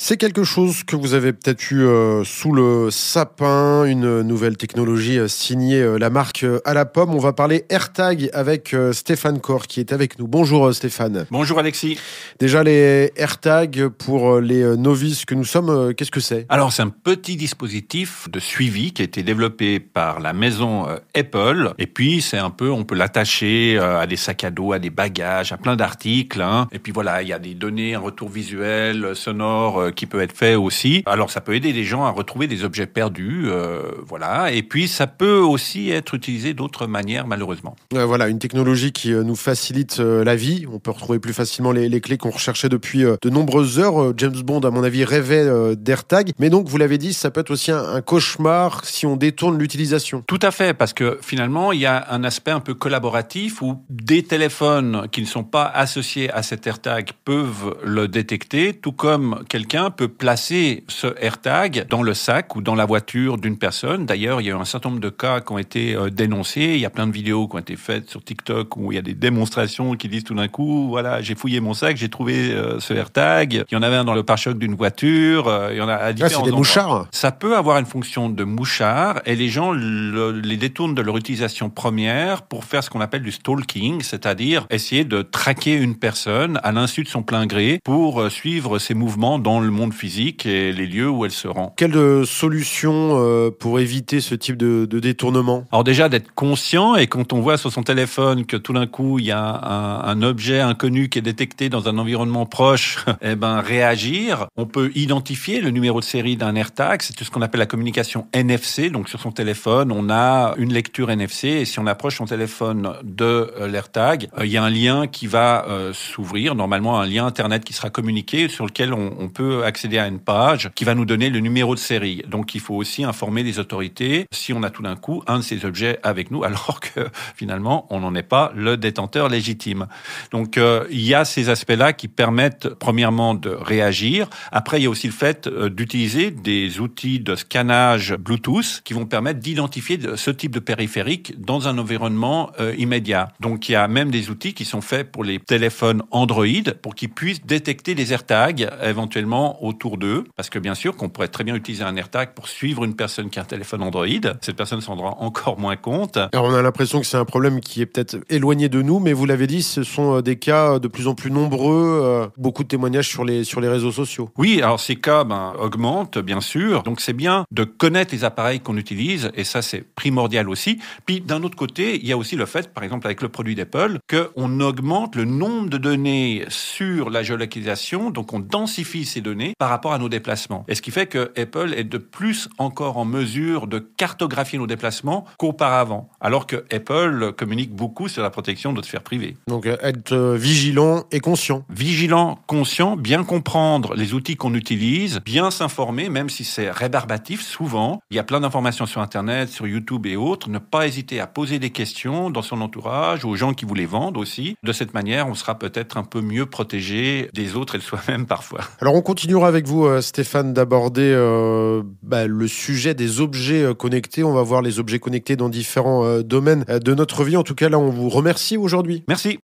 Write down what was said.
C'est quelque chose que vous avez peut-être eu sous le sapin, une nouvelle technologie signée la marque à la pomme. On va parler AirTag avec Stéphane Corr qui est avec nous. Bonjour Stéphane. Bonjour Alexis. Déjà les AirTags pour les novices que nous sommes, qu'est-ce que c'est ? Alors c'est un petit dispositif de suivi qui a été développé par la maison Apple. Et puis c'est un peu, on peut l'attacher à des sacs à dos, à des bagages, à plein d'articles. Et puis voilà, il y a des données, un retour visuel, sonore qui peut être fait aussi. Alors ça peut aider les gens à retrouver des objets perdus, voilà. Et puis ça peut aussi être utilisé d'autres manières, malheureusement. Voilà, une technologie qui nous facilite la vie. On peut retrouver plus facilement les clés qu'on recherchait depuis de nombreuses heures. James Bond, à mon avis, rêvait d'AirTag. Mais donc, vous l'avez dit, ça peut être aussi un cauchemar si on détourne l'utilisation. Tout à fait, parce que finalement, il y a un aspect un peu collaboratif où des téléphones qui ne sont pas associés à cet AirTag peuvent le détecter, tout comme quelqu'un peut placer ce AirTag dans le sac ou dans la voiture d'une personne. D'ailleurs, il y a eu un certain nombre de cas qui ont été dénoncés. Il y a plein de vidéos qui ont été faites sur TikTok où il y a des démonstrations qui disent tout d'un coup, voilà, j'ai fouillé mon sac, j'ai trouvé ce AirTag. Il y en avait un dans le pare-choc d'une voiture. Il y en a à différents c'est des endroits. Mouchards. Ça peut avoir une fonction de mouchard et les gens les détournent de leur utilisation première pour faire ce qu'on appelle du stalking, c'est-à-dire essayer de traquer une personne à l'insu de son plein gré pour suivre ses mouvements dans le monde physique et les lieux où elle se rend. Quelle solution pour éviter ce type de détournement ? Alors déjà d'être conscient, et quand on voit sur son téléphone que tout d'un coup il y a un objet inconnu qui est détecté dans un environnement proche, réagir. On peut identifier le numéro de série d'un AirTag, c'est tout ce qu'on appelle la communication NFC. Donc sur son téléphone, on a une lecture NFC et si on approche son téléphone de l'AirTag, il y a un lien qui va s'ouvrir, normalement un lien internet qui sera communiqué sur lequel on peut accéder à une page qui va nous donner le numéro de série. Donc il faut aussi informer les autorités si on a tout d'un coup un de ces objets avec nous alors que finalement on n'en est pas le détenteur légitime. Donc il y a ces aspects-là qui permettent premièrement de réagir. Après il y a aussi le fait d'utiliser des outils de scannage Bluetooth qui vont permettre d'identifier ce type de périphérique dans un environnement immédiat. Donc il y a même des outils qui sont faits pour les téléphones Android pour qu'ils puissent détecter des AirTags éventuellement autour d'eux. Parce que bien sûr qu'on pourrait très bien utiliser un AirTag pour suivre une personne qui a un téléphone Android. Cette personne s'en rendra encore moins compte. Alors on a l'impression que c'est un problème qui est peut-être éloigné de nous, mais vous l'avez dit, ce sont des cas de plus en plus nombreux, beaucoup de témoignages sur les réseaux sociaux. Oui, alors ces cas augmentent bien sûr, donc c'est bien de connaître les appareils qu'on utilise et ça c'est primordial aussi. Puis d'un autre côté, il y a aussi le fait, par exemple avec le produit d'Apple, qu'on augmente le nombre de données sur la géolocalisation, donc on densifie ces données par rapport à nos déplacements. Et ce qui fait que Apple est de plus encore en mesure de cartographier nos déplacements qu'auparavant, alors que Apple communique beaucoup sur la protection de notre sphère privée. Donc être vigilant et conscient. Vigilant, conscient, bien comprendre les outils qu'on utilise, bien s'informer, même si c'est rébarbatif, souvent. Il y a plein d'informations sur Internet, sur YouTube et autres. Ne pas hésiter à poser des questions dans son entourage, aux gens qui vous les vendent aussi. De cette manière, on sera peut-être un peu mieux protégé des autres et de soi-même parfois. Alors on continuera avec vous, Stéphane, d'aborder le sujet des objets connectés. On va voir les objets connectés dans différents domaines de notre vie. En tout cas, là, on vous remercie aujourd'hui. Merci.